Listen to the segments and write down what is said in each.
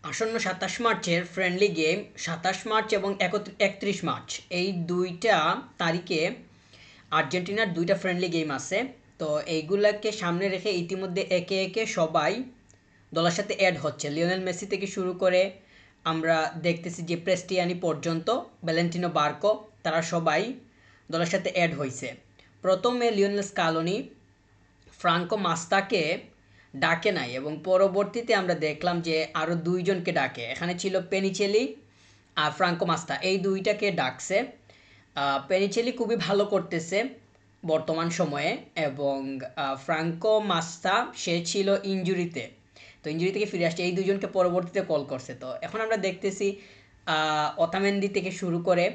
আসন্ন ২৭ মার্চের friendly game ২৭ March এবং ৩১ মার্চ এই দুইটা তারিখে আর্জেন্টিনার দুইটা ফ্রেন্ডলি গেম আছে। তো এইগুলাকে সামনে রেখে ইতিমধ্যে একে একে সবাই দলের সাথে অ্যাড হচ্ছে। লিওনেল মেসি থেকে শুরু করে আমরা দেখতেছি যে প্রেস্টিয়ানি পর্যন্ত, ভ্যালেন্টিনো বার্কো, তারা সবাই দলের সাথে অ্যাড হয়েছে। প্রথমে লিওনেল স্কালোনি ফ্রাঙ্কো মাস্তাকে ডাকে নাই এবং পরবর্তীতে আমরা দেখলাম যে আরও দুইজনকে ডাকে। এখানে ছিল পেনিচেলি আর ফ্রাঙ্কো মাস্তা, এই দুইটাকে ডাকছে। পেনিচেলি খুবই ভালো করতেছে বর্তমান সময়ে এবং ফ্রাঙ্কো মাস্তা সে ছিল ইনজুরিতে, তো ইনজুরি থেকে ফিরে আসছে। এই দুজনকে পরবর্তীতে কল করছে। তো এখন আমরা দেখতেছি অতামেন্দি থেকে শুরু করে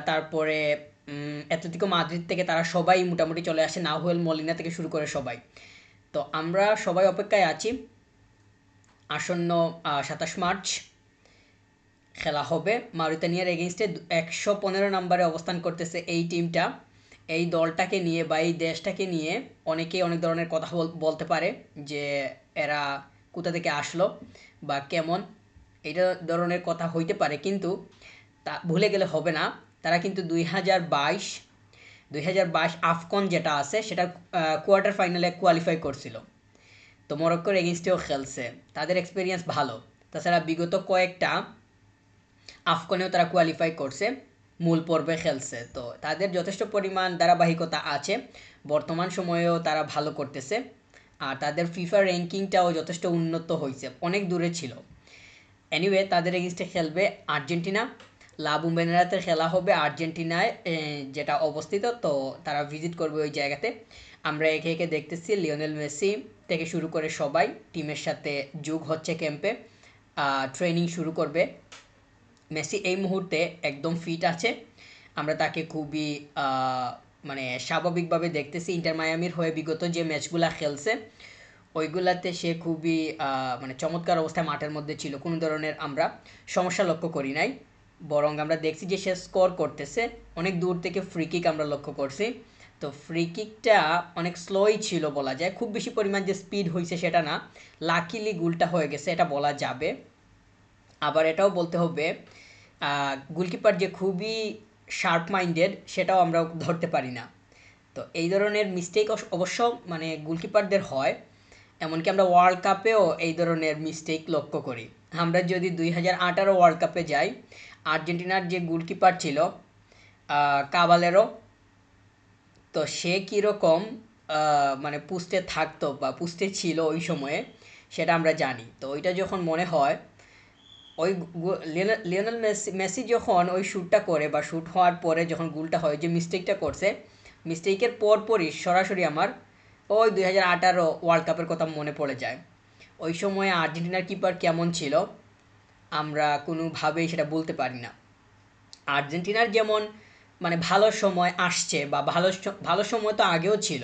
তারপরে অ্যাটলেটিকো মাদ্রিদ থেকে তারা সবাই মোটামুটি চলে আসে, নাহুয়েল মলিনা থেকে শুরু করে সবাই। তো আমরা সবাই অপেক্ষায় আছি। আসন্ন ২৭ মার্চ খেলা হবে মাউরিতানিয়ার এগেনস্টে। ১১৫ নম্বরে অবস্থান করতেছে এই টিমটা। এই দলটাকে নিয়ে বা এই দেশটাকে নিয়ে অনেকেই অনেক ধরনের কথা বলতে পারে যে এরা কোথা থেকে আসলো বা কেমন, এটা ধরনের কথা হইতে পারে, কিন্তু তা ভুলে গেলে হবে না। তারা কিন্তু ২০২২ আফকন যেটা আছে সেটা কোয়ার্টার ফাইনালে কোয়ালিফাই করছিল। তো মরক্কোর এগেনস্টেও খেলছে, তাদের এক্সপিরিয়েন্স ভালো। তাছাড়া বিগত কয়েকটা আফকনেও তারা কোয়ালিফাই করছে, মূল পর্বে খেলছে। তো তাদের যথেষ্ট পরিমাণ ধারাবাহিকতা আছে, বর্তমান সময়েও তারা ভালো করতেছে। আর তাদের ফিফা র্যাঙ্কিংটাও যথেষ্ট উন্নত হয়েছে, অনেক দূরে ছিল। এনিওয়ে তাদের এগেনস্টে খেলবে আর্জেন্টিনা। লা বুম্বেনারাতে খেলা হবে আর্জেন্টিনায়, যেটা অবস্থিত। তো তারা ভিজিট করবে ওই জায়গাতে। আমরা একে একে দেখতেছি লিওনেল মেসি থেকে শুরু করে সবাই টিমের সাথে যোগ হচ্ছে ক্যাম্পে, ট্রেনিং শুরু করবে। মেসি এই মুহূর্তে একদম ফিট আছে, আমরা তাকে খুবই মানে স্বাভাবিকভাবে দেখতেছি। ইন্টার মায়ামির হয়ে বিগত যে ম্যাচগুলা খেলছে ওইগুলাতে সে খুবই মানে চমৎকার অবস্থায় মাঠের মধ্যে ছিল, কোনো ধরনের আমরা সমস্যা লক্ষ্য করি নাই। বরং আমরা দেখছি যে সে স্কোর করতেছে অনেক দূর থেকে। ফ্রি কিক আমরা লক্ষ্য করছি, তো ফ্রি কিকটা অনেক স্লোই ছিল বলা যায়, খুব বেশি পরিমাণ যে স্পিড হয়েছে সেটা না। লাকিলি গোলটা হয়ে গেছে এটা বলা যাবে। আবার এটাও বলতে হবে গোলকিপার যে খুবই শার্প মাইন্ডেড সেটাও আমরা ধরতে পারি না। তো এই ধরনের মিস্টেক অবশ্য মানে গোলকিপারদের হয়, এমনকি আমরা ওয়ার্ল্ড কাপেও এই ধরনের মিস্টেক লক্ষ্য করি। আমরা যদি ২০১৮ ওয়ার্ল্ড কাপে যাই, আর্জেন্টিনার যে গোলকিপার ছিল কাবালেরো, তো সে কীরকম মানে পুস্টে থাকতো বা পুস্টে ছিল ওই সময়ে সেটা আমরা জানি। তো ওইটা যখন মনে হয়, ওই লিওনেল মেসি মেসি যখন ওই শ্যুটটা করে বা শ্যুট হওয়ার পরে যখন গোলটা হয়, যে মিস্টেকটা করছে, মিস্টেকের পরপরই সরাসরি আমার ওই ২০১৮ ওয়ার্ল্ড কাপের কথা মনে পড়ে যায়। ওই সময়ে আর্জেন্টিনার কিপার কেমন ছিল আমরা কোনোভাবেই সেটা বলতে পারি না। আর্জেন্টিনার যেমন মানে ভালো সময় আসছে বা ভালো সময় তো আগেও ছিল।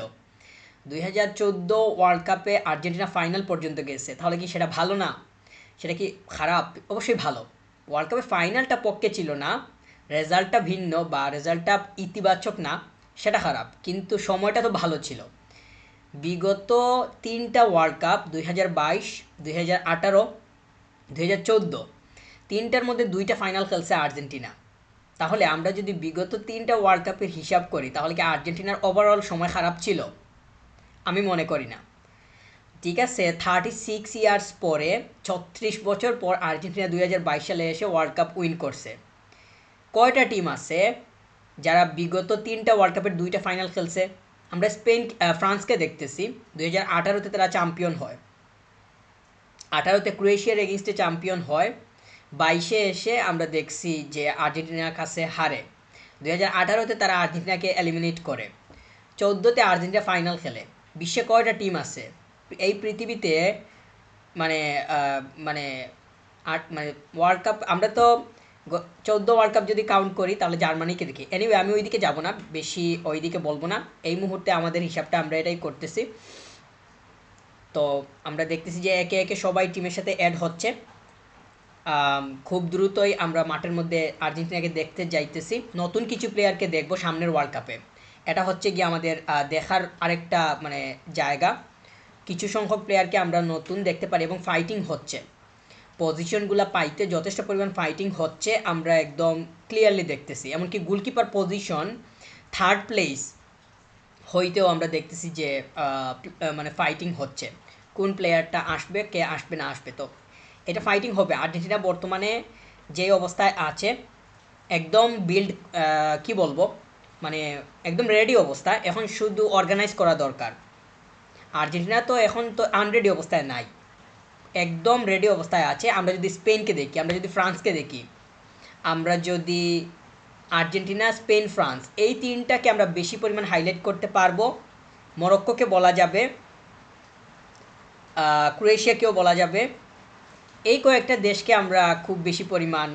২০১৪ ওয়ার্ল্ড কাপে আর্জেন্টিনা ফাইনাল পর্যন্ত গেছে, তাহলে কি সেটা ভালো না? সেটা কি খারাপ? অবশ্যই ভালো। ওয়ার্ল্ড কাপে ফাইনালটা পক্ষে ছিল না, রেজাল্টটা ভিন্ন বা রেজাল্টটা ইতিবাচক না, সেটা খারাপ, কিন্তু সময়টা তো ভালো ছিল। বিগত তিনটা ওয়ার্ল্ড কাপ ২০২২, ২০১৮, ২০১৪, তিনটার মধ্যে দুইটা ফাইনাল খেলছে আর্জেন্টিনা। তাহলে আমরা যদি বিগত তিনটা ওয়ার্ল্ড কাপের হিসাব করি, তাহলে কি আর্জেন্টিনার ওভারঅল সময় খারাপ ছিল? আমি মনে করি না। ঠিক আছে, 36 ইয়ার্স পরে, 36 বছর পর আর্জেন্টিনা ২০২২ সালে এসে ওয়ার্ল্ড কাপ উইন করছে। কয়টা টিম আছে যারা বিগত তিনটা ওয়ার্ল্ড কাপের দুইটা ফাইনাল খেলছে? আমরা ফ্রান্সকে দেখতেছি, ২০১৮-তে তারা চ্যাম্পিয়ন হয়, ১৮-তে ক্রোয়েশিয়ার এগেনস্টে চ্যাম্পিয়ন হয়, ২২-এ এসে আমরা দেখছি যে আর্জেন্টিনার কাছে হারে। ২০১৮-তে তারা আর্জেন্টিনাকে এলিমিনেট করে, 14-তে আর্জেন্টিনা ফাইনাল খেলে। বিশ্বে কয়টা টিম আছে এই পৃথিবীতে মানে মানে মানে ওয়ার্ল্ড কাপ? আমরা তো 14 ওয়ার্ল্ড কাপ যদি কাউন্ট করি তাহলে জার্মানিকে দেখি। এনিওয়ে আমি ওইদিকে যাব না, বেশি ওইদিকে বলবো না। এই মুহূর্তে আমাদের হিসাবটা আমরা এটাই করতেছি। তো আমরা দেখতেছি যে একে একে সবাই টিমের সাথে অ্যাড হচ্ছে। খুব দ্রুতই আমরা মাঠের মধ্যে আর্জেন্টিনাকে দেখতে যাইতেছি, নতুন কিছু প্লেয়ারকে দেখবো সামনের ওয়ার্ল্ড কাপে। এটা হচ্ছে গিয়ে আমাদের দেখার আরেকটা মানে জায়গা। কিছু সংখ্যক প্লেয়ারকে আমরা নতুন দেখতে পারি এবং ফাইটিং হচ্ছে। পজিশনগুলো পাইতে যথেষ্ট পরিমাণ ফাইটিং হচ্ছে আমরা একদম ক্লিয়ারলি দেখতেছি। এমনকি গোলকিপার পজিশন থার্ড প্লেস হইতেও আমরা দেখতেছি যে মানে ফাইটিং হচ্ছে, কোন প্লেয়ারটা আসবে, কে আসবে না আসবে। তো এটা ফাইটিং হবে। আর্জেন্টিনা বর্তমানে যে অবস্থায় আছে একদম বিল্ড, কি বলবো, মানে একদম রেডি অবস্থা। এখন শুধু অর্গানাইজ করা দরকার। আর্জেন্টিনা তো এখন তো আনরেডি অবস্থায় নাই, একদম রেডি অবস্থায় আছে। আমরা যদি স্পেনকে দেখি, আমরা যদি ফ্রান্সকে দেখি, আমরা যদি আর্জেন্টিনা, স্পেন, ফ্রান্স এই তিনটাকে আমরা বেশি পরিমাণ হাইলাইট করতে পারবো। মরক্কোকে বলা যাবে, ক্রোয়েশিয়াকেও বলা যাবে। এই কয়েকটা দেশকে আমরা খুব বেশি পরিমাণ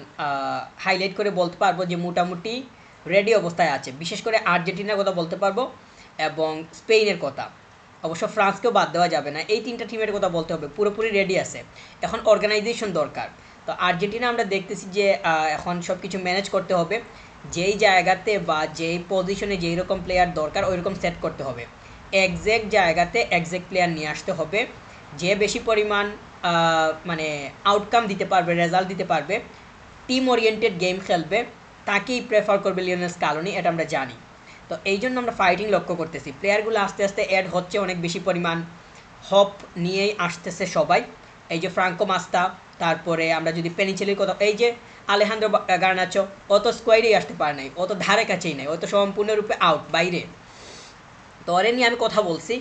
হাইলাইট করে বলতে পারবো যে মোটামুটি রেডি অবস্থায় আছে। বিশেষ করে আর্জেন্টিনার কথা বলতে পারবো এবং স্পেনের কথা, অবশ্য ফ্রান্সকেও বাদ দেওয়া যাবে না। এই তিনটা টিমের কথা বলতে হবে, পুরোপুরি রেডি আছে। এখন অর্গানাইজেশন দরকার। তো আর্জেন্টিনা আমরা দেখতেছি যে এখন সব কিছু ম্যানেজ করতে হবে। যেই জায়গাতে বা যেই পজিশনে যেই রকম প্লেয়ার দরকার ওই রকম সেট করতে হবে। এক্স্যাক্ট জায়গাতে এক্স্যাক্ট প্লেয়ার নিয়ে আসতে হবে। যে বেশি পরিমাণ মানে আউটকাম দিতে পারবে, রেজাল্ট দিতে পারবে, টিম ওরিয়েন্টেড গেম খেলবে, তাকেই প্রেফার করবে লিওনেল স্কালোনি, এটা আমরা জানি। তো এই জন্য আমরা ফাইটিং লক্ষ্য করতেছি। প্লেয়ারগুলো আস্তে আস্তে অ্যাড হচ্ছে, অনেক বেশি পরিমাণ হপ নিয়েই আসতেছে সবাই। এই যে ফ্রাঙ্কো মাস্তা, তারপরে আমরা যদি পেনিচেলির কথা, এই যে আলেহান্দ্রো গার্নাচো, ও তো স্কোয়াডেই আসতে পারে নাই, ও তো ধারে কাছেই নাই, ও তো সম্পূর্ণরূপে আউট, বাইরে। তো ওরে নিয়ে আমি কথা বলছি,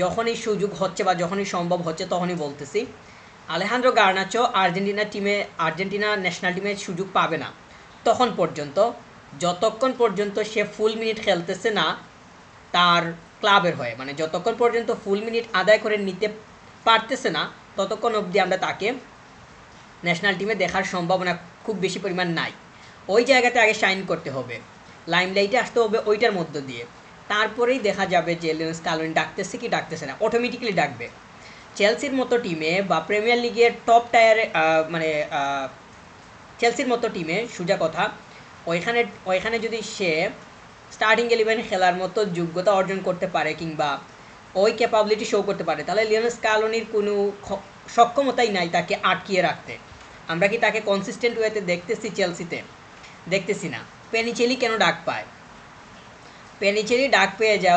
যখনই সুযোগ হচ্ছে বা যখনই সম্ভব হচ্ছে তখনই বলতেছি। আলেহান্দ্রো গার্নাচো আর্জেন্টিনা ন্যাশনাল টিমে সুযোগ পাবে না তখন পর্যন্ত, যতক্ষণ পর্যন্ত সে ফুল মিনিট খেলতেছে না তার ক্লাবের হয়ে, মানে যতক্ষণ পর্যন্ত ফুল মিনিট আদায় করে নিতে পারতেছে না ততক্ষণ অবধি আমরা তাকে ন্যাশনাল টিমে দেখার সম্ভাবনা খুব বেশি পরিমাণ নাই। ওই জায়গাতে আগে শাইন করতে হবে, লাইমলাইটে আসতে হবে ওইটার মধ্য দিয়ে। তারপরেই দেখা যাবে যে লিওনেল স্কালোনি ডাকতেছে কি ডাকতেছে না, অটোমেটিক্যালি ডাকবে। চেলসির মতো টিমে বা প্রিমিয়ার লিগের টপ টায়ারে, মানে চেলসির মতো টিমে সোজা কথা, ওইখানে যদি সে স্টার্টিং 11 খেলার মতো যোগ্যতা অর্জন করতে পারে কিংবা ওই ক্যাপাবিলিটি শো করতে পারে, তাহলে লিওনেল স্কালোনির কোনো সক্ষমতাই নাই তাকে আটকিয়ে রাখতে। আমরা কি তাকে কনসিস্টেন্ট ওয়েতে দেখতেছি চেলসিতে? দেখতেছি না। পেনিচেলি কেন ডাক পায়? পেনিচেলি ডাক পেয়ে যায়,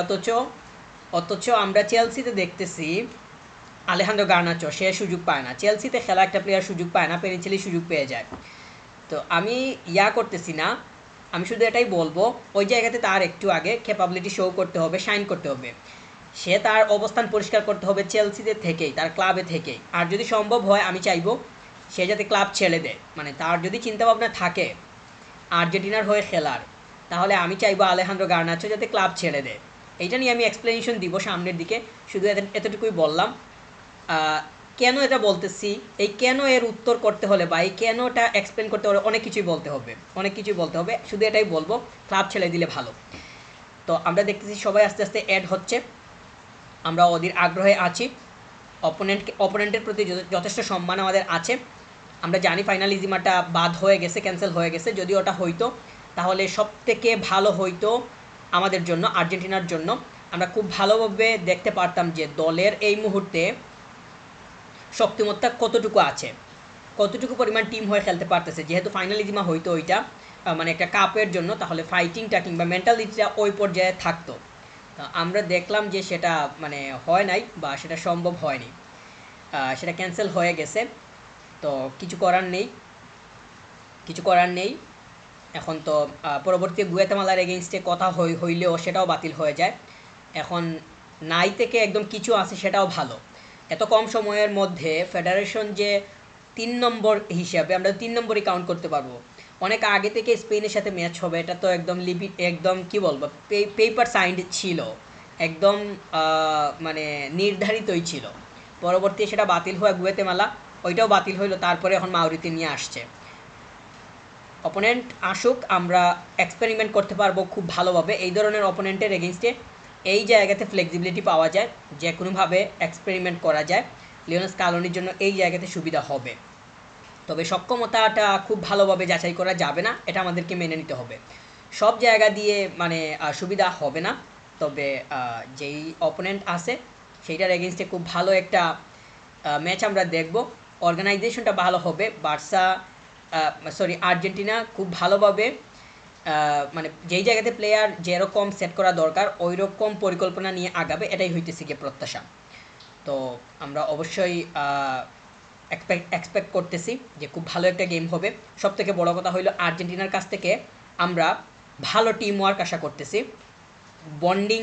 অথচ আমরা চেলসিতে দেখতেছি আলেহান্দ্রো গার্নাচো, সে সুযোগ পায় না। চেলসিতে খেলা একটা প্লেয়ার সুযোগ পায় না, পেনিচেলি সুযোগ পেয়ে যায়। তো আমি করতেছি না, আমি শুধু এটাই বলবো ওই জায়গাতে তার একটু আগে ক্যাপাবিলিটি শো করতে হবে, শাইন করতে হবে। সে তার অবস্থান পরিষ্কার করতে হবে চেলসিতে থেকেই, তার ক্লাবে থেকেই। আর যদি সম্ভব হয় আমি চাইবো সে যাতে ক্লাব ছেড়ে দেয়, মানে তার যদি চিন্তাভাবনা থাকে আর্জেন্টিনার হয়ে খেলার, তাহলে আমি চাইবো আলেহান্দ্রো গার্নাচো যাতে ক্লাব ছেড়ে দেয়। এইটা নিয়ে আমি এক্সপ্লেনেশন দিব সামনের দিকে, শুধু এতটুকুই বললাম। কেন এটা বলতেছি, এই কেন এর উত্তর করতে হলে বা এই কেনটা এক্সপ্লেন করতে হলে অনেক কিছুই বলতে হবে, শুধু এটাই বলবো ক্লাব ছেড়ে দিলে ভালো। তো আমরা দেখতেছি সবাই আস্তে আস্তে অ্যাড হচ্ছে, আমরা ওদের আগ্রহে আছি। অপোনেন্টের প্রতি যথেষ্ট সম্মান আমাদের আছে। আমরা জানি ফাইনালিজিমাটা বাদ হয়ে গেছে, ক্যান্সেল হয়ে গেছে। যদি ওটা হইতো তাহলে সব থেকে ভালো হইতো আমাদের জন্য, আর্জেন্টিনার জন্য। আমরা খুব ভালোভাবে দেখতে পারতাম যে দলের এই মুহূর্তে শক্তিমত্তা কতটুকু আছে, কতটুকু পরিমাণ টিম হয়ে খেলতে পারতেছে। যেহেতু ফাইনালিজিমা হইতো ওইটা মানে একটা কাপের জন্য, তাহলে ফাইটিংটা কিংবা মেন্টালিটিটা ওই পর্যায়ে থাকতো। আমরা দেখলাম যে সেটা মানে হয় নাই বা সেটা সম্ভব হয়নি, সেটা ক্যান্সেল হয়ে গেছে। তো কিছু করার নেই। এখন তো পরবর্তী গুয়াতেমালার এগেইনস্টে কথা হইলেও সেটাও বাতিল হয়ে যায়। এখন নাই থেকে একদম কিছু আছে সেটাও ভালো। এত কম সময়ের মধ্যে ফেডারেশন যে 3 নম্বর হিসাবে, আমরা 3 নম্বরই কাউন্ট করতে পারবো। অনেক আগে থেকে স্পেনের সাথে ম্যাচ হবে, এটা তো একদম কি বলবো, পেপার সাইন্ড ছিল, একদম মানে নির্ধারিতই ছিল। পরবর্তী সেটা বাতিল হয়ে গুয়াতেমালা, ওইটাও বাতিল হইলো। তারপরে এখন মাউরিতে নিয়ে আসছে। অপোনেন্ট আসুক, আমরা এক্সপেরিমেন্ট করতে পারবো খুব ভালোভাবে। এই ধরনের অপোনেন্টের এগেনস্টে এই জায়গাতে ফ্লেক্সিবিলিটি পাওয়া যায়, যে কোনোভাবে এক্সপেরিমেন্ট করা যায়। লিওনেল স্কালোনির জন্য এই জায়গাতে সুবিধা হবে। তবে সক্ষমতাটা খুব ভালোভাবে যাচাই করা যাবে না, এটা আমাদেরকে মেনে নিতে হবে। সব জায়গা দিয়ে মানে সুবিধা হবে না। তবে যেই অপোনেন্ট আছে সেইটার এগেনস্টে খুব ভালো একটা ম্যাচ আমরা দেখব। অর্গানাইজেশনটা ভালো হবে। আর্জেন্টিনা খুব ভালোভাবে মানে যেই জায়গাতে প্লেয়ার যেরকম সেট করা দরকার ওই রকম পরিকল্পনা নিয়ে আগাবে, এটাই হইতেছে গিয়ে প্রত্যাশা। তো আমরা অবশ্যই এক্সপেক্ট করতেছি যে খুব ভালো একটা গেম হবে। সব থেকে বড় কথা হইলো আর্জেন্টিনার কাছ থেকে আমরা ভালো টিম ওয়ার্ক আশা করতেছি, বন্ডিং,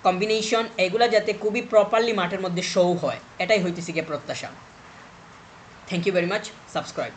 কম্বিনেশন, এগুলো যাতে খুবই প্রপারলি মাঠের মধ্যে শো হয়, এটাই হইতেছে গিয়ে প্রত্যাশা। Thank you very much. Subscribe.